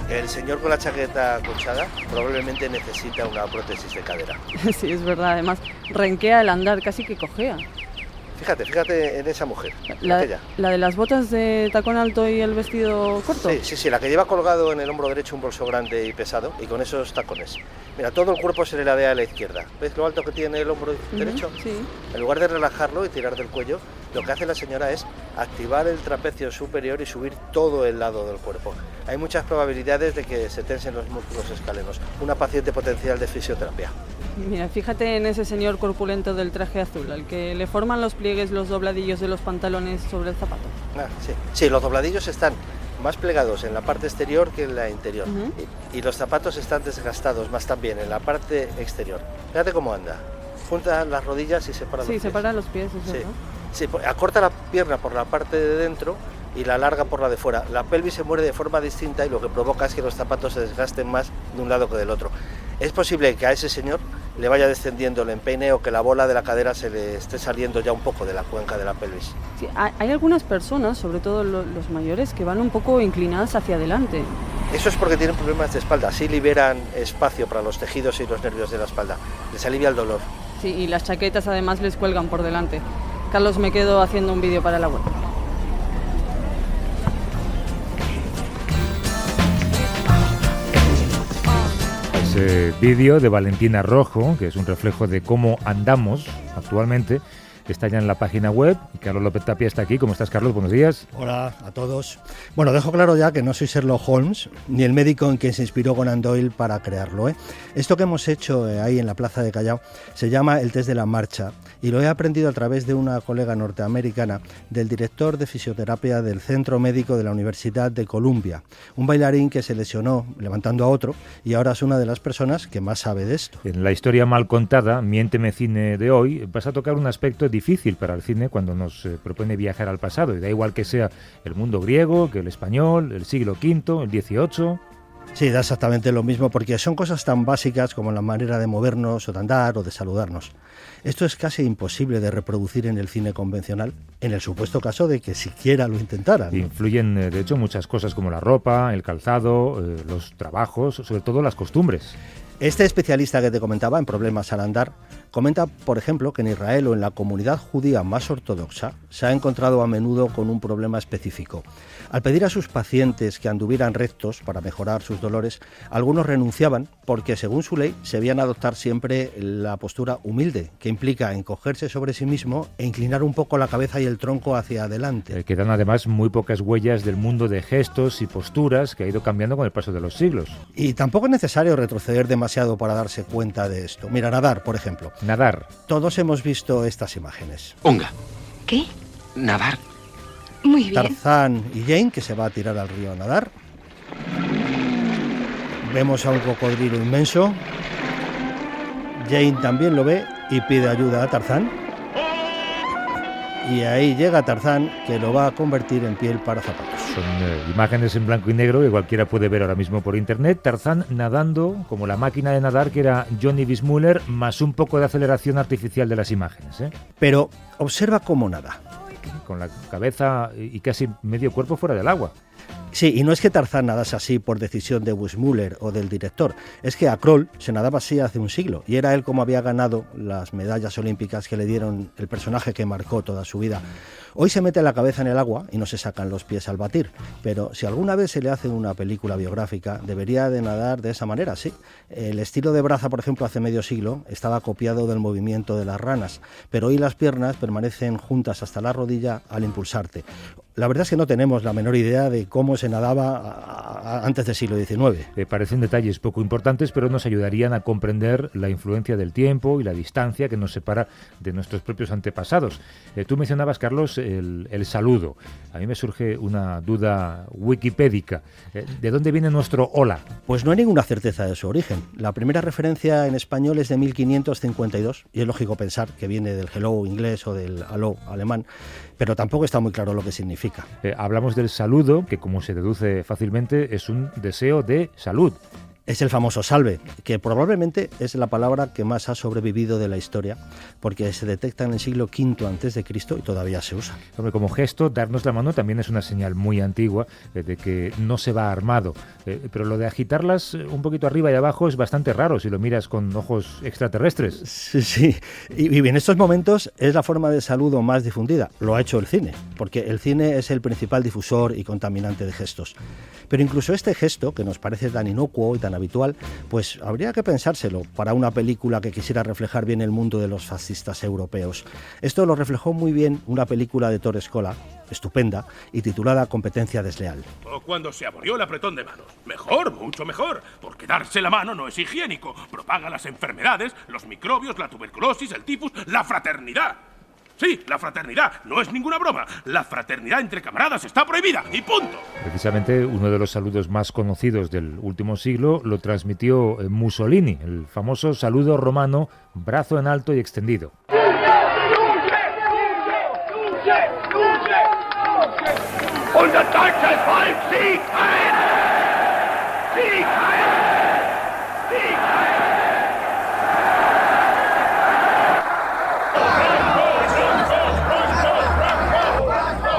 El señor con la chaqueta acolchada probablemente necesita una prótesis de cadera. Sí, es verdad, además renquea el andar, casi que cojea. Fíjate en esa mujer, La de las botas de tacón alto y el vestido corto. Sí, la que lleva colgado en el hombro derecho un bolso grande y pesado y con esos tacones. Mira, todo el cuerpo se le ladea a la izquierda. ¿Ves lo alto que tiene el hombro derecho? Sí. En lugar de relajarlo y tirar del cuello, lo que hace la señora es activar el trapecio superior y subir todo el lado del cuerpo. Hay muchas probabilidades de que se tensen los músculos escalenos. Una paciente potencial de fisioterapia. Mira, fíjate en ese señor corpulento del traje azul, al que le forman los pliegues, los dobladillos de los pantalones sobre el zapato. Sí, los dobladillos están más plegados en la parte exterior que en la interior. Y los zapatos están desgastados más también en la parte exterior. Fíjate cómo anda. Junta las rodillas y separa los pies. Sí, separa los pies, es verdad. Sí, acorta la pierna por la parte de dentro y la alarga por la de fuera. La pelvis se mueve de forma distinta y lo que provoca es que los zapatos se desgasten más de un lado que del otro. Es posible que a ese señor le vaya descendiendo el empeine o que la bola de la cadera se le esté saliendo ya un poco de la cuenca de la pelvis. Sí, hay algunas personas, sobre todo los mayores, que van un poco inclinadas hacia adelante. Eso es porque tienen problemas de espalda, así liberan espacio para los tejidos y los nervios de la espalda. Les alivia el dolor. Sí, y las chaquetas además les cuelgan por delante. Carlos, me quedo haciendo un vídeo para la web. Vídeo de Valentina Rojo, que es un reflejo de cómo andamos actualmente, está ya en la página web y Carlos López Tapia está aquí. ¿Cómo estás, Carlos? Buenos días. Hola a todos. Bueno, dejo claro ya que no soy Sherlock Holmes ni el médico en quien se inspiró Conan Doyle para crearlo. Esto que hemos hecho ahí en la Plaza de Callao se llama el test de la marcha y lo he aprendido a través de una colega norteamericana del director de fisioterapia del Centro Médico de la Universidad de Columbia, un bailarín que se lesionó levantando a otro y ahora es una de las personas que más sabe de esto. En la historia mal contada, Miénteme Cine de hoy, vas a tocar un aspecto difícil para el cine cuando nos propone viajar al pasado, y da igual que sea el mundo griego, que el español, el siglo V, el XVIII... Sí, da exactamente lo mismo, porque son cosas tan básicas como la manera de movernos o de andar o de saludarnos. Esto es casi imposible de reproducir en el cine convencional, en el supuesto caso de que siquiera lo intentaran, ¿no? Influyen, de hecho, muchas cosas como la ropa, el calzado, los trabajos, sobre todo las costumbres. Este especialista que te comentaba en problemas al andar comenta, por ejemplo, que en Israel o en la comunidad judía más ortodoxa se ha encontrado a menudo con un problema específico. Al pedir a sus pacientes que anduvieran rectos para mejorar sus dolores, algunos renunciaban porque, según su ley, se debían adoptar siempre la postura humilde, que implica encogerse sobre sí mismo e inclinar un poco la cabeza y el tronco hacia adelante. Quedan además muy pocas huellas del mundo de gestos y posturas que ha ido cambiando con el paso de los siglos. Y tampoco es necesario retroceder demasiado para darse cuenta de esto. Mira, nadar, por ejemplo. Nadar. Todos hemos visto estas imágenes. Unga. ¿Qué? Nadar. Muy bien. Tarzán y Jane, que se va a tirar al río a nadar. Vemos a un cocodrilo inmenso. Jane también lo ve y pide ayuda a Tarzán. Y ahí llega Tarzán, que lo va a convertir en piel para zapatos. Son imágenes en blanco y negro que cualquiera puede ver ahora mismo por internet. Tarzán nadando como la máquina de nadar que era Johnny Weissmuller, más un poco de aceleración artificial de las imágenes, ¿eh? Pero observa cómo nada. Con la cabeza y casi medio cuerpo fuera del agua. Sí, y no es que Tarzán nadase así por decisión de Weissmuller o del director, es que a Kroll se nadaba así hace un siglo, y era él como había ganado las medallas olímpicas que le dieron el personaje que marcó toda su vida. Hoy se mete la cabeza en el agua y no se sacan los pies al batir, pero si alguna vez se le hace una película biográfica, debería de nadar de esa manera, sí. El estilo de braza, por ejemplo, hace medio siglo, estaba copiado del movimiento de las ranas, pero hoy las piernas permanecen juntas hasta la rodilla al impulsarte. La verdad es que no tenemos la menor idea de cómo se nadaba antes del siglo XIX. Parecen detalles poco importantes, pero nos ayudarían a comprender la influencia del tiempo y la distancia que nos separa de nuestros propios antepasados. Tú mencionabas, Carlos, el saludo. A mí me surge una duda wikipédica. ¿De dónde viene nuestro hola? Pues no hay ninguna certeza de su origen. La primera referencia en español es de 1552, y es lógico pensar que viene del hello inglés o del aló alemán, pero tampoco está muy claro lo que significa. Hablamos del saludo, que como se deduce fácilmente es un deseo de salud. Es el famoso salve, que probablemente es la palabra que más ha sobrevivido de la historia, porque se detecta en el siglo V a.C. y todavía se usa. Hombre, como gesto, darnos la mano también es una señal muy antigua de que no se va armado. Pero lo de agitarlas un poquito arriba y abajo es bastante raro si lo miras con ojos extraterrestres. Sí. Y en estos momentos es la forma de saludo más difundida. Lo ha hecho el cine, porque el cine es el principal difusor y contaminante de gestos. Pero incluso este gesto, que nos parece tan inocuo y tan habitual, pues habría que pensárselo para una película que quisiera reflejar bien el mundo de los fascistas europeos. Esto lo reflejó muy bien una película de Ettore Scola, estupenda, y titulada Competencia desleal. O cuando se abolió el apretón de manos. Mejor, mucho mejor, porque darse la mano no es higiénico. Propaga las enfermedades, los microbios, la tuberculosis, el tifus, la fraternidad. Sí, la fraternidad, no es ninguna broma. La fraternidad entre camaradas está prohibida, y punto. Precisamente uno de los saludos más conocidos del último siglo lo transmitió Mussolini, el famoso saludo romano, brazo en alto y extendido.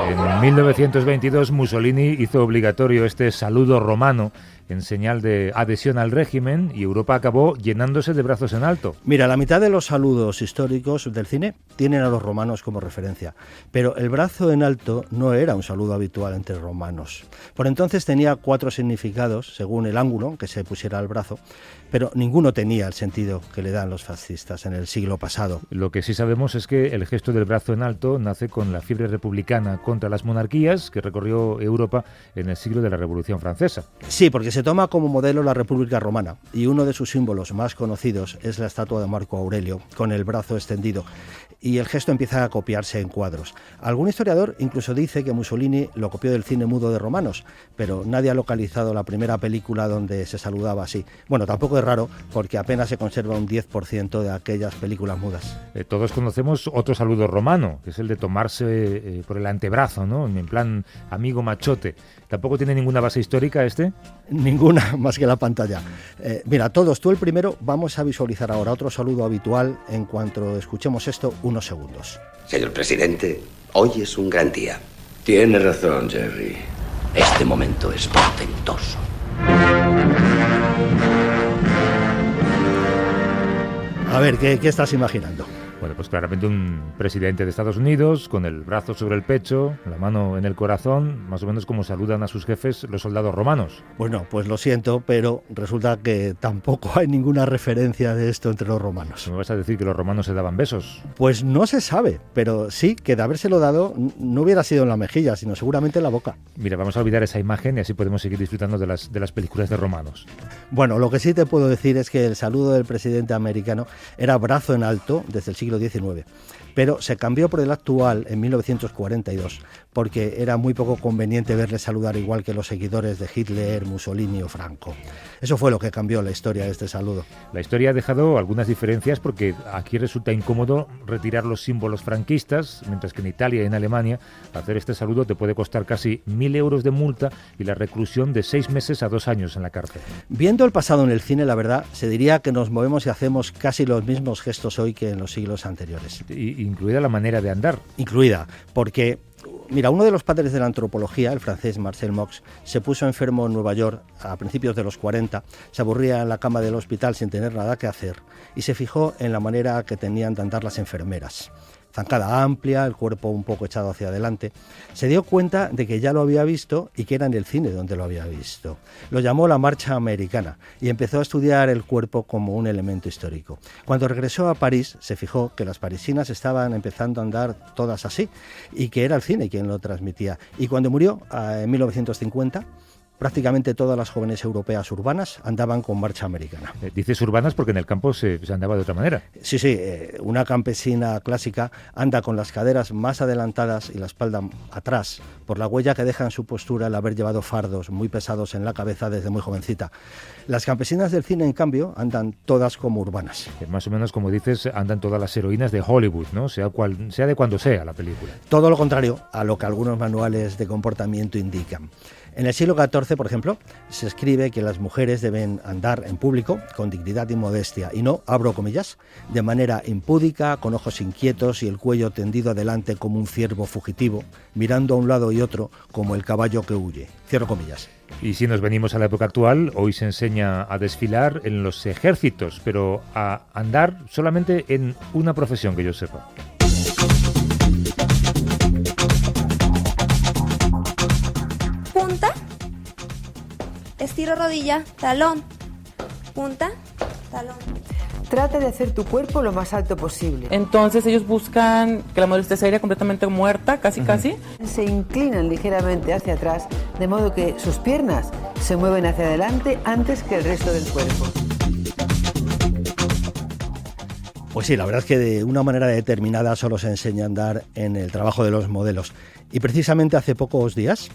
En 1922 Mussolini hizo obligatorio este saludo romano en señal de adhesión al régimen y Europa acabó llenándose de brazos en alto. Mira, la mitad de los saludos históricos del cine tienen a los romanos como referencia, pero el brazo en alto no era un saludo habitual entre romanos. Por entonces tenía 4 significados según el ángulo que se pusiera al brazo, pero ninguno tenía el sentido que le dan los fascistas en el siglo pasado. Lo que sí sabemos es que el gesto del brazo en alto nace con la fiebre republicana contra las monarquías que recorrió Europa en el siglo de la Revolución Francesa. Sí, porque se toma como modelo la República Romana y uno de sus símbolos más conocidos es la estatua de Marco Aurelio con el brazo extendido y el gesto empieza a copiarse en cuadros. Algún historiador incluso dice que Mussolini lo copió del cine mudo de romanos, pero nadie ha localizado la primera película donde se saludaba así. Bueno, tampoco es raro porque apenas se conserva un 10% de aquellas películas mudas. Todos conocemos otro saludo romano, que es el de tomarse por el antebrazo, ¿no? En plan amigo machote. ¿Tampoco tiene ninguna base histórica este? Ninguna, más que la pantalla. Mira, todos, tú el primero, vamos a visualizar ahora otro saludo habitual en cuanto escuchemos esto unos segundos. Señor presidente, hoy es un gran día. Tiene razón, Jerry. Este momento es portentoso. A ver, ¿qué estás imaginando? Bueno, pues claramente un presidente de Estados Unidos con el brazo sobre el pecho, la mano en el corazón, más o menos como saludan a sus jefes los soldados romanos. Bueno, pues lo siento, pero resulta que tampoco hay ninguna referencia de esto entre los romanos. ¿Me vas a decir que los romanos se daban besos? Pues no se sabe, pero sí que de habérselo dado no hubiera sido en la mejilla, sino seguramente en la boca. Mira, vamos a olvidar esa imagen y así podemos seguir disfrutando de las películas de romanos. Bueno, lo que sí te puedo decir es que el saludo del presidente americano era brazo en alto desde el siglo XIX, pero se cambió por el actual en 1942, porque era muy poco conveniente verle saludar igual que los seguidores de Hitler, Mussolini o Franco. Eso fue lo que cambió la historia de este saludo. La historia ha dejado algunas diferencias porque aquí resulta incómodo retirar los símbolos franquistas, mientras que en Italia y en Alemania hacer este saludo te puede costar casi 1.000 euros de multa y la reclusión de 6 meses a 2 años en la cárcel. Viendo el pasado en el cine, la verdad, se diría que nos movemos y hacemos casi los mismos gestos hoy que en los siglos anteriores. Incluida la manera de andar. Incluida, porque... Mira, uno de los padres de la antropología, el francés Marcel Mauss, se puso enfermo en Nueva York a principios de los 40, se aburría en la cama del hospital sin tener nada que hacer y se fijó en la manera que tenían de andar las enfermeras. Zancada amplia, el cuerpo un poco echado hacia adelante. Se dio cuenta de que ya lo había visto y que era en el cine donde lo había visto. Lo llamó la marcha americana y empezó a estudiar el cuerpo como un elemento histórico. Cuando regresó a París, se fijó que las parisinas estaban empezando a andar todas así y que era el cine quien lo transmitía. Y cuando murió, en 1950... prácticamente todas las jóvenes europeas urbanas andaban con marcha americana. Dices urbanas porque en el campo se andaba de otra manera. Sí, una campesina clásica anda con las caderas más adelantadas y la espalda atrás, por la huella que deja en su postura el haber llevado fardos muy pesados en la cabeza desde muy jovencita. Las campesinas del cine, en cambio, andan todas como urbanas. Más o menos, como dices, andan todas las heroínas de Hollywood, ¿no? Sea de cuando sea la película. Todo lo contrario a lo que algunos manuales de comportamiento indican. En el siglo XIV, por ejemplo, se escribe que las mujeres deben andar en público con dignidad y modestia y no, abro comillas, de manera impúdica, con ojos inquietos y el cuello tendido adelante como un ciervo fugitivo, mirando a un lado y otro como el caballo que huye. Cierro comillas. Y si nos venimos a la época actual, hoy se enseña a desfilar en los ejércitos, pero a andar solamente en una profesión que yo sepa. Punta, estiro rodilla, talón, punta, talón. Trata de hacer tu cuerpo lo más alto posible. Entonces ellos buscan que la modelo esté seria, completamente muerta, casi. Se inclinan ligeramente hacia atrás, de modo que sus piernas se mueven hacia adelante antes que el resto del cuerpo. Pues sí, la verdad es que de una manera determinada solo se enseña a andar en el trabajo de los modelos. Y precisamente hace pocos días,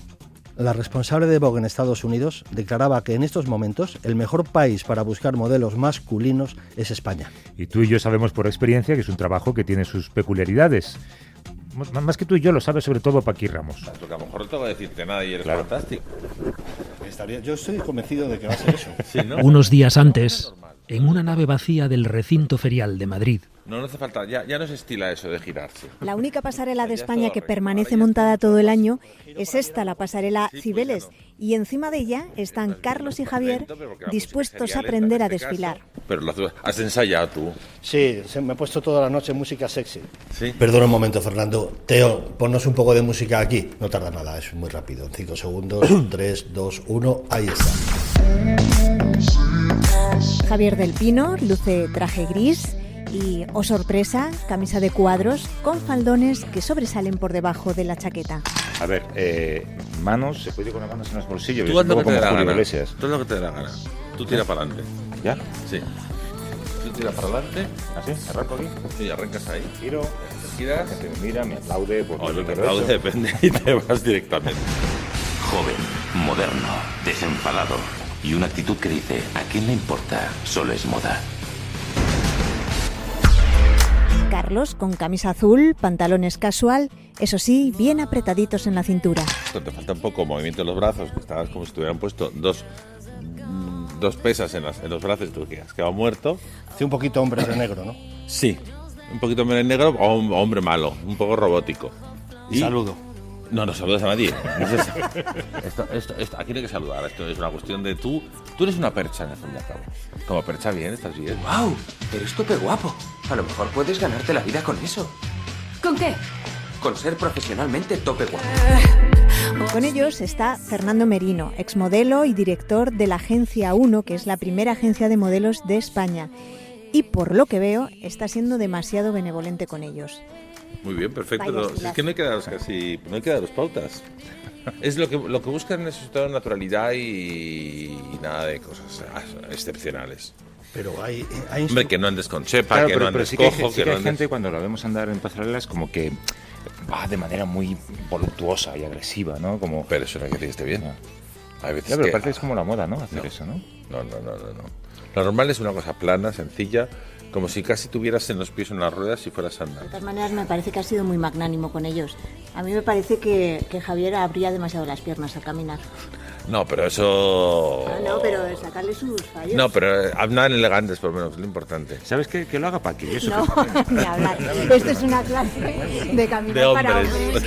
la responsable de Vogue en Estados Unidos declaraba que en estos momentos el mejor país para buscar modelos masculinos es España. Y tú y yo sabemos por experiencia que es un trabajo que tiene sus peculiaridades. Más que tú y yo lo sabe sobre todo Paqui Ramos. Porque a lo mejor no tengo que decirte nada y eres fantástico. Yo estoy convencido de que va a ser eso. Sí, ¿no? Unos días antes, en una nave vacía del recinto ferial de Madrid. No hace falta, ya no se estila eso de girarse. La única pasarela de España que permanece montada todo el año es esta, la pasarela Cibeles, y encima de ella están Carlos y Javier dispuestos a aprender a desfilar. Pero has ensayado tú. Sí, me he puesto toda la noche música sexy. ¿Sí? Perdona un momento, Fernando. Teo, ponnos un poco de música aquí. No tarda nada, es muy rápido. 5 segundos, 3, 2, 1, ahí está. Javier del Pino luce traje gris y, oh sorpresa, camisa de cuadros con faldones que sobresalen por debajo de la chaqueta. A ver, manos, se puede ir con las manos en los bolsillos. Tú haz lo que te dé la gana. Iglesias. Tú haz lo que te dé la gana. Tú tira para adelante. ¿Ya? Sí. Tú tira para adelante. ¿Así? ¿Arranco aquí? Sí, arrancas ahí. Giro. Giras. La gente me mira, me aplaude. O no te aplaude, depende, y te vas directamente. Joven, moderno, desenfadado y una actitud que dice, ¿a quién le importa? Solo es moda. Carlos con camisa azul, pantalones casual, eso sí, bien apretaditos en la cintura. Te falta un poco movimiento en los brazos, que estabas como si te hubieran puesto dos pesas en los brazos y tú que has quedado muerto. Sí, un poquito hombre de negro, ¿no? Sí, un poquito hombre negro o hombre malo, un poco robótico. Y saludo. No saludas a nadie. Esto, aquí no hay que saludar. Esto es una cuestión de tú eres una percha en el fondo y al cabo. Como percha bien, estás bien. ¡Wow! Eres tope guapo. A lo mejor puedes ganarte la vida con eso. ¿Con qué? Con ser profesionalmente tope guapo. Con ellos está Fernando Merino, exmodelo y director de la Agencia 1, que es la primera agencia de modelos de España. Y por lo que veo, está siendo demasiado benevolente con ellos. Muy bien, perfecto. Es que no hay que daros pautas. Es lo que buscan es toda naturalidad y nada de cosas excepcionales. Pero hay hombre, que no andes con chepa, claro, que no andes sí cojo, que no hay andes... gente cuando la vemos andar en pasarelas como que va de manera muy voluptuosa y agresiva, ¿no? Como... Pero eso no hay que esté bien. No. Hay veces pero que... parece que es como la moda, ¿no? Hacer eso, ¿no? No. Lo normal es una cosa plana, sencilla, como si casi tuvieras en los pies unas ruedas y fueras a andar. De todas maneras, me parece que ha sido muy magnánimo con ellos. A mí me parece que Javier abría demasiado las piernas al caminar. No, pero eso... No, pero sacarle sus fallos. No, pero andan elegantes, por lo menos, es lo importante. ¿Sabes qué? Que lo haga Paqui. No, ni hablar. Esto es una clase de caminar de para hombres.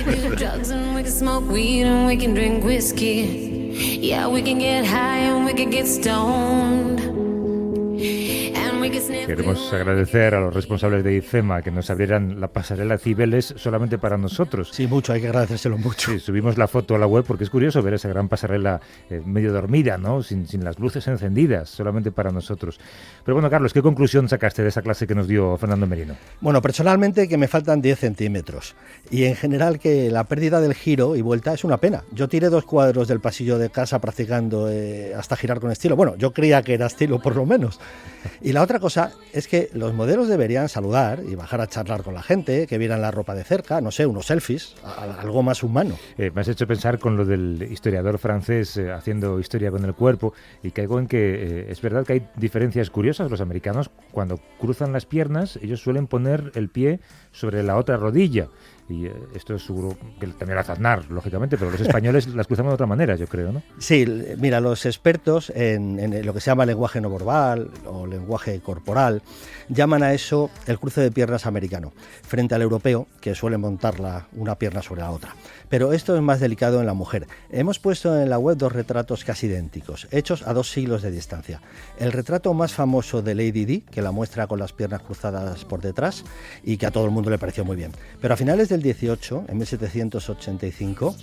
Queremos agradecer a los responsables de IFEMA que nos abrieran la pasarela Cibeles solamente para nosotros. Sí, mucho, hay que agradecérselo mucho. Sí, subimos la foto a la web porque es curioso ver esa gran pasarela medio dormida, ¿no? Sin las luces encendidas, solamente para nosotros. Pero bueno, Carlos, ¿qué conclusión sacaste de esa clase que nos dio Fernando Merino? Bueno, personalmente que me faltan 10 centímetros y en general que la pérdida del giro y vuelta es una pena. Yo tiré 2 cuadros del pasillo de casa practicando hasta girar con estilo. Bueno, yo creía que era estilo por lo menos. Y la otra cosa es que los modelos deberían saludar y bajar a charlar con la gente, que vieran la ropa de cerca, no sé, unos selfies, algo más humano. Me has hecho pensar con lo del historiador francés haciendo historia con el cuerpo y caigo en que es verdad que hay diferencias curiosas. Los americanos, cuando cruzan las piernas, ellos suelen poner el pie sobre la otra rodilla. y esto es seguro que también hace Aznar, lógicamente, pero los españoles las cruzamos de otra manera, yo creo, ¿no? Sí, mira, los expertos en lo que se llama lenguaje no verbal o lenguaje corporal llaman a eso el cruce de piernas americano, frente al europeo, que suele montar una pierna sobre la otra. Pero esto es más delicado en la mujer. Hemos puesto en la web 2 retratos casi idénticos, hechos a 2 siglos de distancia. El retrato más famoso de Lady Di, que la muestra con las piernas cruzadas por detrás y que a todo el mundo le pareció muy bien. Pero a finales del 18, en 1785,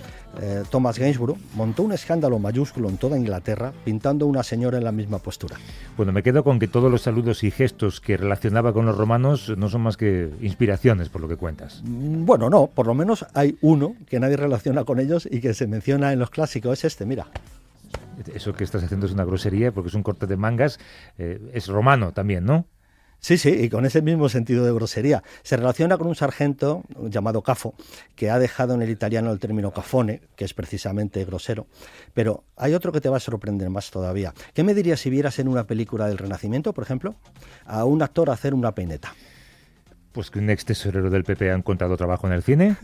Thomas Gainsborough montó un escándalo mayúsculo en toda Inglaterra pintando una señora en la misma postura. Bueno, me quedo con que todos los saludos y gestos que relacionaba con los romanos no son más que inspiraciones, por lo que cuentas. Bueno, no, por lo menos hay uno que nadie relaciona con ellos y que se menciona en los clásicos, es este, mira. Eso que estás haciendo es una grosería porque es un corte de mangas, es romano también, ¿no? Sí, y con ese mismo sentido de grosería. Se relaciona con un sargento llamado Cafo, que ha dejado en el italiano el término cafone, que es precisamente grosero. Pero hay otro que te va a sorprender más todavía. ¿Qué me dirías si vieras en una película del Renacimiento, por ejemplo, a un actor hacer una peineta? Pues que un ex tesorero del PP ha encontrado trabajo en el cine.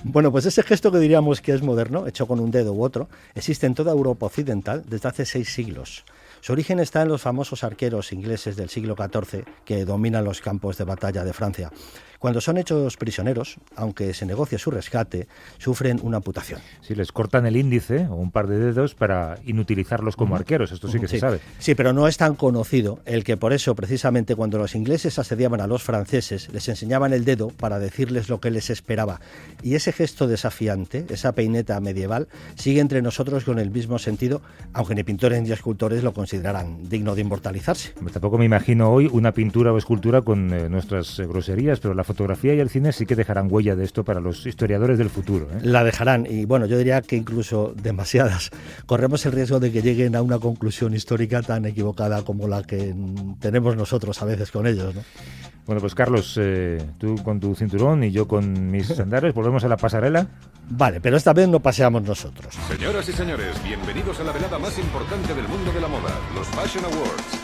Bueno, pues ese gesto que diríamos que es moderno, hecho con un dedo u otro, existe en toda Europa occidental desde hace 6 siglos. Su origen está en los famosos arqueros ingleses del siglo XIV que dominan los campos de batalla de Francia. Cuando son hechos prisioneros, aunque se negocie su rescate, sufren una amputación. Sí, les cortan el índice o un par de dedos para inutilizarlos como arqueros, esto sí que se sabe. Sí, pero no es tan conocido el que por eso, precisamente cuando los ingleses asediaban a los franceses, les enseñaban el dedo para decirles lo que les esperaba. Y ese gesto desafiante, esa peineta medieval, sigue entre nosotros con el mismo sentido, aunque ni pintores ni escultores lo consideran digno de inmortalizarse. Tampoco me imagino hoy una pintura o escultura con nuestras groserías, pero la fotografía y el cine sí que dejarán huella de esto para los historiadores del futuro, ¿eh? La dejarán, y bueno, yo diría que incluso demasiadas. Corremos el riesgo de que lleguen a una conclusión histórica tan equivocada como la que tenemos nosotros a veces con ellos, ¿no? Bueno, pues Carlos, tú con tu cinturón y yo con mis sandales, ¿volvemos a la pasarela? Vale, pero esta vez no paseamos nosotros. Señoras y señores, bienvenidos a la velada más importante del mundo de la moda, los Fashion Awards.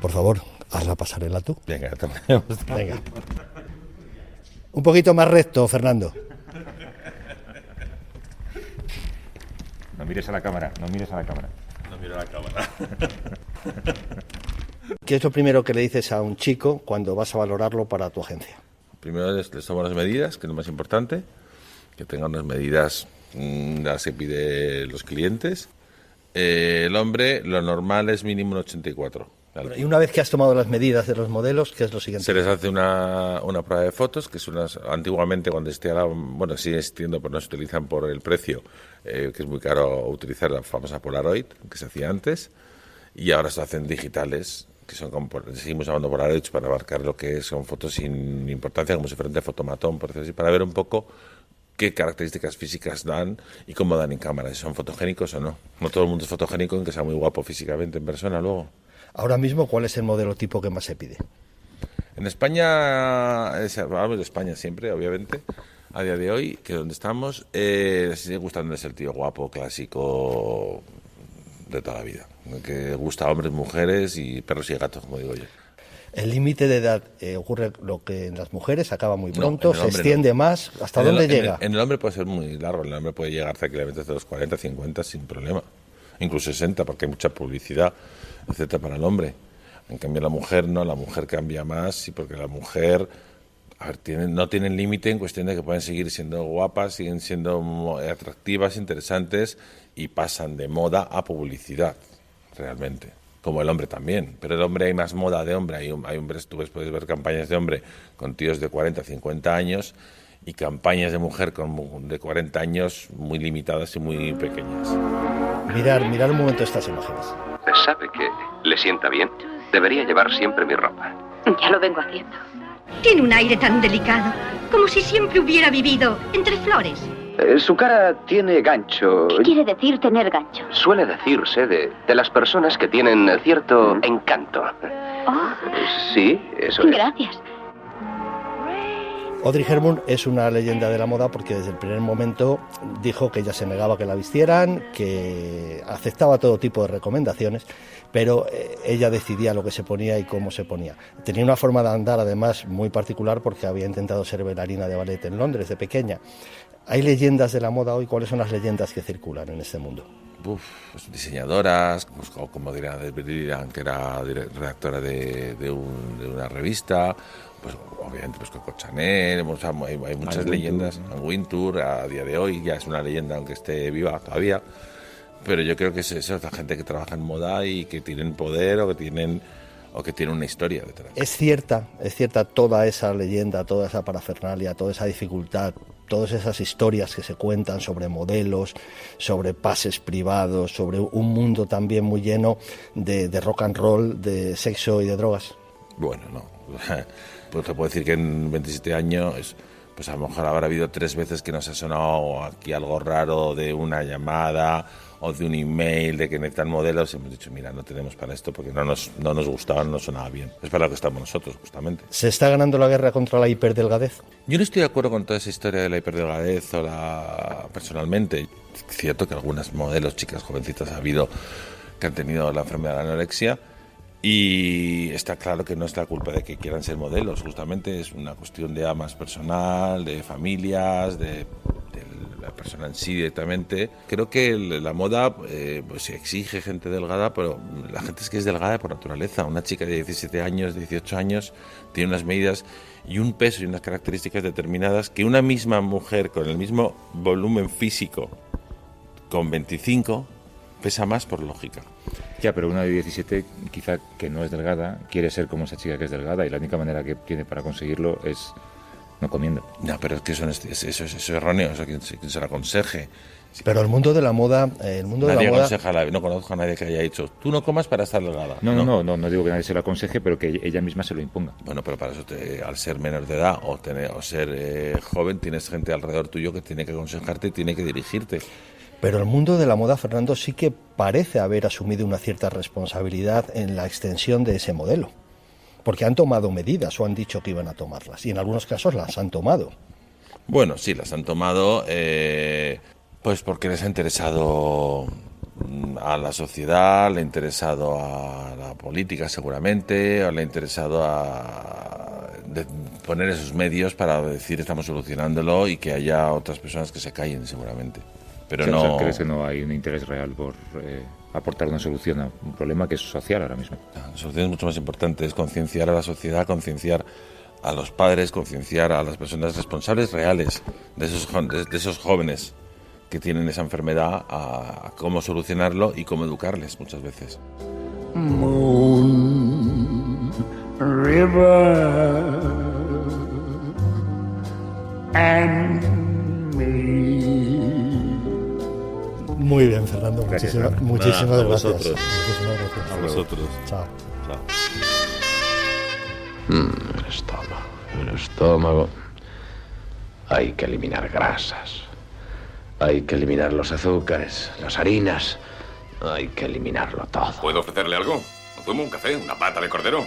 Por favor, haz la pasarela tú. Venga, venga. Un poquito más recto, Fernando. No mires a la cámara, no mires a la cámara. No miro a la cámara. ¿Qué es lo primero que le dices a un chico cuando vas a valorarlo para tu agencia? Primero les tomo las medidas, que es lo más importante, que tengan unas medidas, las que pide los clientes. El hombre, lo normal es mínimo un 84. Bueno, y una vez que has tomado las medidas de los modelos, ¿qué es lo siguiente? Se les hace una prueba de fotos, que es antiguamente cuando bueno, sigue existiendo, pero no se utilizan por el precio, que es muy caro utilizar la famosa Polaroid, que se hacía antes, y ahora se hacen digitales, que son seguimos llamando Polaroids para abarcar lo que son fotos sin importancia, como si fuera un fotomatón, por decirlo así, para ver un poco qué características físicas dan y cómo dan en cámara, si son fotogénicos o no. No todo el mundo es fotogénico, aunque sea muy guapo físicamente en persona luego. Ahora mismo, ¿cuál es el modelo tipo que más se pide? En España, hablamos de España siempre, obviamente, a día de hoy, que donde estamos, sigue gustándoles el tío guapo, clásico, de toda la vida, que gusta a hombres, mujeres y perros y gatos, como digo yo. El límite de edad ocurre lo que en las mujeres acaba muy pronto, se extiende más. ¿Hasta dónde llega? En el hombre puede ser muy largo, el hombre puede llegar tranquilamente hasta los 40, 50 sin problema, incluso 60, porque hay mucha publicidad, etcétera, para el hombre. En cambio la mujer no, la mujer cambia más, y porque la mujer, no tienen límite en cuestión de que pueden seguir siendo guapas, siguen siendo atractivas, interesantes, y pasan de moda a publicidad, realmente. Como el hombre también, pero el hombre hay más moda de hombre, hay hombres, puedes ver campañas de hombre con tíos de 40, 50 años y campañas de mujer de 40 años muy limitadas y muy pequeñas. Mirar un momento estas imágenes. ¿Sabe que le sienta bien? Debería llevar siempre mi ropa. Ya lo vengo haciendo. Tiene un aire tan delicado, como si siempre hubiera vivido entre flores. Su cara tiene gancho. ¿Qué quiere decir tener gancho? Suele decirse de las personas que tienen cierto encanto. Oh. Sí, eso es. Gracias. Audrey Hepburn es una leyenda de la moda porque desde el primer momento dijo que ella se negaba a que la vistieran, que aceptaba todo tipo de recomendaciones, pero ella decidía lo que se ponía y cómo se ponía. Tenía una forma de andar además muy particular porque había intentado ser bailarina de ballet en Londres de pequeña. ¿Hay leyendas de la moda hoy? ¿Cuáles son las leyendas que circulan en este mundo? Pues diseñadoras, pues, como dirán, que era redactora de una revista, pues obviamente pues Coco Chanel, o sea, hay muchas leyendas. Anne Wintour, a día de hoy ya es una leyenda aunque esté viva todavía, pero yo creo que es la gente que trabaja en moda y que tienen poder o que tienen una historia detrás. Es cierta toda esa leyenda, toda esa parafernalia, toda esa dificultad, todas esas historias que se cuentan sobre modelos, sobre pases privados, sobre un mundo también muy lleno de rock and roll, de sexo y de drogas. Bueno, no. Pues te puedo decir que en 27 años, pues a lo mejor habrá habido 3 veces que nos ha sonado aquí algo raro de una llamada o de un email de que necesitan modelos y hemos dicho, mira, no tenemos para esto porque no nos gustaba, no sonaba bien. Es para lo que estamos nosotros, justamente. ¿Se está ganando la guerra contra la hiperdelgadez? Yo no estoy de acuerdo con toda esa historia de la hiperdelgadez personalmente. Es cierto que algunas modelos, chicas jovencitas, ha habido que han tenido la enfermedad de la anorexia. Y está claro que no es la culpa de que quieran ser modelos, justamente es una cuestión de más personal, de familias, de la persona en sí directamente. Creo que la moda pues exige gente delgada, pero la gente es delgada por naturaleza. Una chica de 17 años, 18 años, tiene unas medidas y un peso y unas características determinadas que una misma mujer con el mismo volumen físico, con 25, pesa más por lógica. Ya, pero una de 17 quizá que no es delgada, quiere ser como esa chica que es delgada y la única manera que tiene para conseguirlo es no comiendo. No, pero es que eso es erróneo, eso quien se lo aconseje. Pero el mundo de la moda... no conozco a nadie que haya dicho, tú no comas para estar delgada. No digo que nadie se lo aconseje, pero que ella misma se lo imponga. Bueno, pero para eso, al ser menor de edad o ser joven, tienes gente alrededor tuyo que tiene que aconsejarte y tiene que dirigirte. Pero el mundo de la moda, Fernando, sí que parece haber asumido una cierta responsabilidad en la extensión de ese modelo. Porque han tomado medidas o han dicho que iban a tomarlas. Y en algunos casos las han tomado. Bueno, sí, las han tomado pues porque les ha interesado a la sociedad, le ha interesado a la política seguramente, o le ha interesado a poner esos medios para decir estamos solucionándolo y que haya otras personas que se callen seguramente. Pero no... O sea, ¿crees que no hay un interés real por aportar una solución a un problema que es social ahora mismo? La solución es mucho más importante, es concienciar a la sociedad, concienciar a los padres, concienciar a las personas responsables reales de esos jóvenes que tienen esa enfermedad, a cómo solucionarlo y cómo educarles muchas veces. Moon River and me. Muy bien, Fernando. Muchísimas gracias. Muchísimas gracias. A vosotros. Chao. El estómago. Hay que eliminar grasas. Hay que eliminar los azúcares, las harinas. Hay que eliminarlo todo. ¿Puedo ofrecerle algo? ¿Tomo un café? ¿Una pata de cordero?